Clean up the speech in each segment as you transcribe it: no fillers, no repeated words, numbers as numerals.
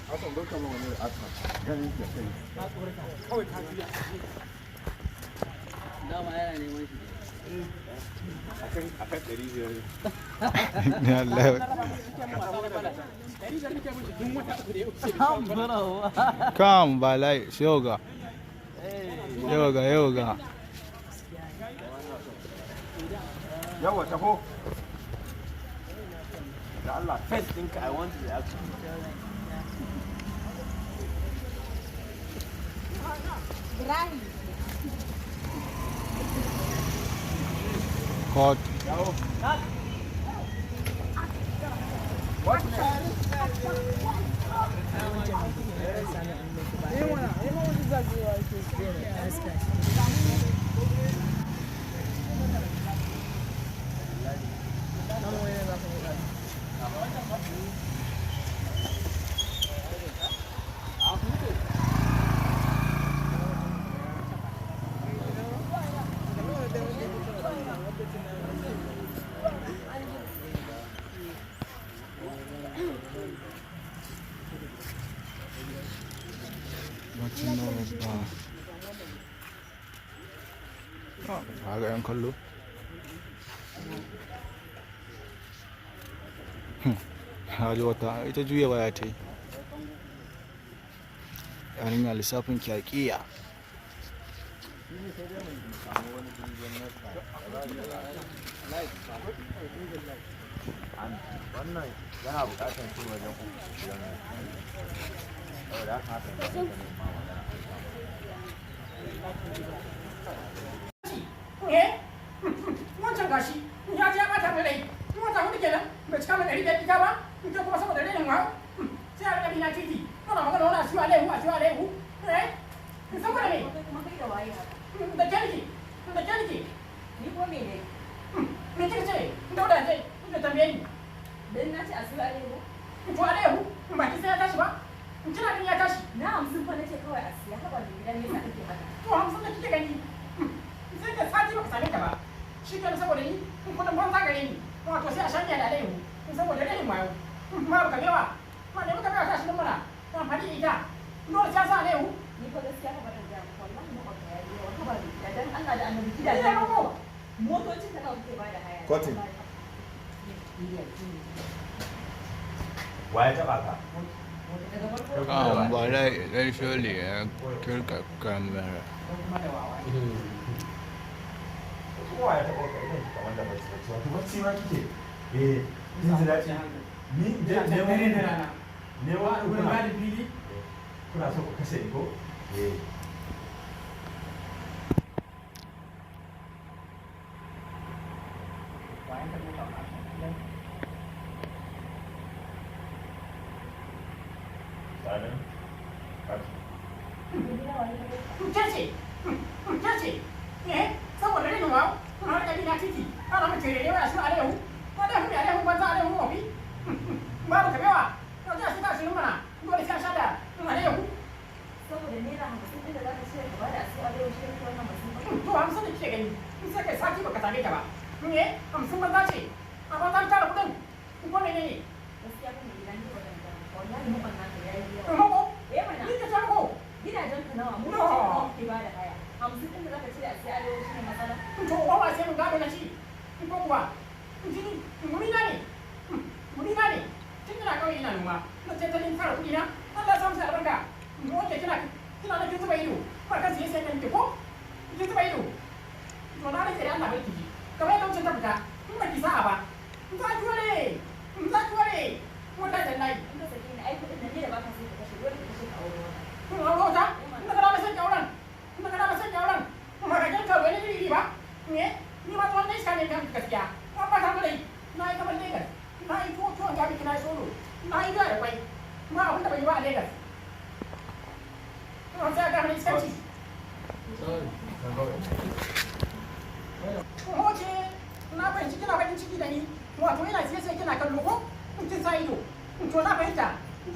Asan barka ma wani asa ganin da kai. Na tsorata kawai ka biya. Dama yana neman shi. Akan 500. Ya Allah. Come balai yoga. Yoga. Yawa taho. Da Allah face ɗinka I want the action. Ibrahim. Hot. What? Ga 'yan kallo. Haji wata ita juya waya ta yi. Yarinya lissafin kyakiya. Wannan yana buƙatar shi wajen uku. Saboda haka haka ne. Wancan gashi ya je ya bata mai rai wata hudu kenan bai cika mai ɗari da ita ba ita kuma saboda renin wa sai a rika bina titi ana magana wani a ciwo alaihu saboda me da kyaniki Ni ko me ne? me kika ce dauda ce da tambaye ni Dan na ce a siyo alaihu. to alaihu ba ki sai ya tashi ba kina din ya tashi Na 50 fa nace kawai a siya haba da gidan nesa kake haka. to 50 da kike gani sai ka sati ba ka same ta ba shi kenan saboda ni kudin banza gare ni wato sai a shanya da alaihu saboda renin wayo ma ba ka bewa ma ne muka bewa tashi din mana amfani da ita dole sai sa alaihu Ni fa gaskiya ka bada da wallahi mu kwanta yayi yawa haba da dan Allah da annabi gida Ina da roƙo. motocin da kawai ke bada haya. Cotton. Wa ya taɓa ka? Balai ɗan sholi ya kirka kamera. Kowa ya taɓa ka idan kika wanda bacci wato bacci ma kike. Jin ji daɗi. Ni ne wa kuna fili kuna so ku kashe ni ko? Sanin? Kece saboda renin wayo kuma rika bina titi ana mai tere waya shi alaihu alaihu banza alaihu mafi babu ka bewa yau ta shi tashi mana dole sai a sha da alaihu Saboda naira 50 din da zaka ce ka bada a siyo alaihu shi ne wannan mutum. to 50 da kike gani in sai kai sati baka same ta ba 50 banza ce a banza tara kudin ko menene Gaskiya kuma gidan ne wadanda wallahi mu banna ka yayi yawa. mako Eh mana. ni ka ta mako Gidajen ka nawa mu No. kawai ke bada haya. 50 din da zaka ce a siyo alaihu shi ne matsala. to ba ma sai mun gado na ci ko kuwa jini murina ne tun ina kawai ina noma na tattalin fara kuɗi na Allah ya samu sa albarka wanda kina na kin zuba ido ba kan sai kan ki ko kin zuba ido to na rike da Allah bai kiji kamar yadda wucin ta fita in ba ki sa'a ba in za ki ware wanda da nayi In ka sake ni ai kudin nan ne da baka sai ka kashe dole ka kashe ka aure wata. kun aure wata in ka dama san auren kuma ka janka wani iri ba ni ma tuwon iska ne kan gaskiya ba ta mu dai na yi kamar Lagos na yi tuwon gabi na yi solo na yi da kwai ma abin da bai yi ba a Lagos kuma sai ga hannun iskanci hoce na fahimci kina bakin ciki da ni wato ina sai kina kallo ko kin sa ido to na fahimta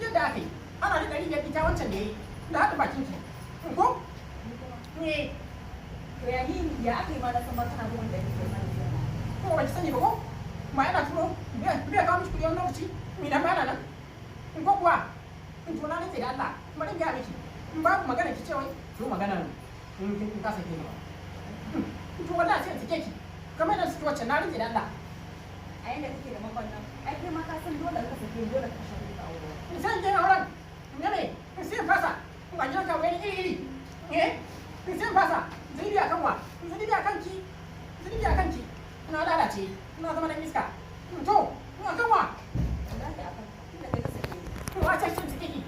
yadda aka yi ana da ɗari biyar ita wancan da ya yi da haɗin bakin ki ko ne To ya ni ya aka yi ma na san ba kana da wanda yake mai ko ba ki sani ba ko ma yana turo bai kawo mishi kuɗi wani lokaci mi dan bana nan ko kuwa in to na ne gaya miki in babu magana ki ce wai to magana in ka sake ni ba to wallahi sai sake ki kamar da suke wacce na rike da Allah a yanda kake da makon ai kai ma ka san dole ka sake dole ka kashe kuɗi a wurin in san je auren ne in sai fasa in ba gidan ka wani iri in sai fasa zai akan wa zai akan ki zai akan ki ina lalace ina zama dan iska to ina kan wa wallahi akan tunda kai ka sake ni to a ce sun sake ki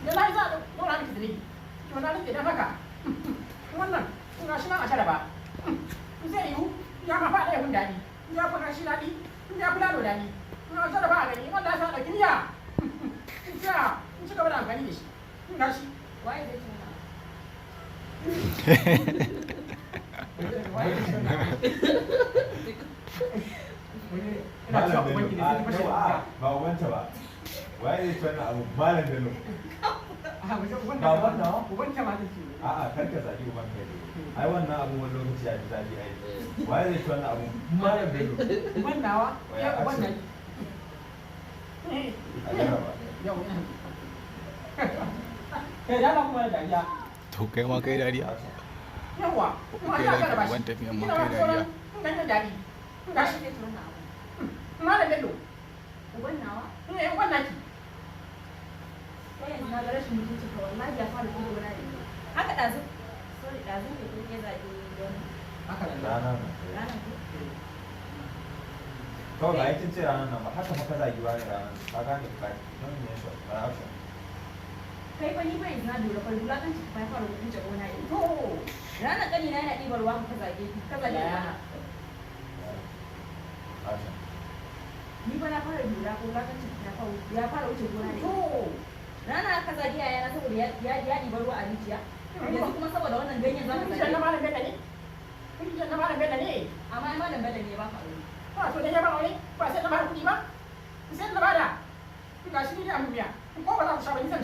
da lai za a dora miki da liki to na rike dan haka wannan ina shi nan a tare ba zai yiwu ya ma faɗa yahun daɗi ya fi kashi daɗi ya fi lalo daɗi ina tare ba a gani wanda ya sa ɗauki niyya in ci gaba da amfani da shi in gashi waye zai tuna Malam Bello, ba ubanta ba. Waye zai tuna abu Malam Bello. Ba wannan ubanta ma zai ce a'a kar ka zagi uban kai. Ai wannan abu wani lokaci ya ji daɗi ai. Waye zai tuna abu Malam Bello. uban nawa ya uban nan A jaraba. yau ina kai da kuma da dariya To kai ma kai dariya. yawa kuma Kai ta da ga ba ban shi tafiyan ma ina kai ma dariya. tsoron dan dadi waye gashi zai tuna abu malam bello uban nawa uban naki kai yanzu na ga rashin mutunci ka wallahi ya fara gudu wani ne haka ɗazu sorry ɗazu ne kun ya zaɓi wani haka Rana nan. ranar ko Kawai ba aikin ce ranar nan ba haka fa ka zagi ba ne ranar. Ka gane ka don me yasa ba haka. kai fa ni bai na lura fa wulakanci ka fara mutunci gona ne to ranar ƙani na yana ɗibar ruwa ka zage rana Haka. ni ba na fara lura ko wulakanci ya fara wuce gona ne to rana ka zage yayana saboda ya ɗibar ruwa a rijiya yanzu kuma saboda wannan ganyen za ka kun zage na malam bello ne kun na malam bello ne amma ai malam bello ne ya baka aure ba to da ya ba aure ba sai na bada kuɗi ba sai na bada ga shi ne a duniya ko ba za ku sha ba ni zan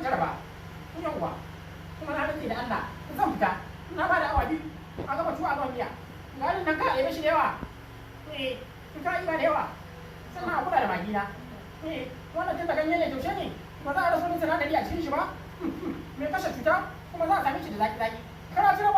jaraba yawwa kuma na rantse da Allah zan fita na bada awa biyu a gaba tuwa a miya garin nan ka ɗebe shi da yawa in ka yi ba da yawa sannan a kula da magina wannan tun da ganye ne taushe ne ba za a rasa wani sinadari a cikin shi ba mai kashe cuta kuma za a same shi da zaki-zaki kana cire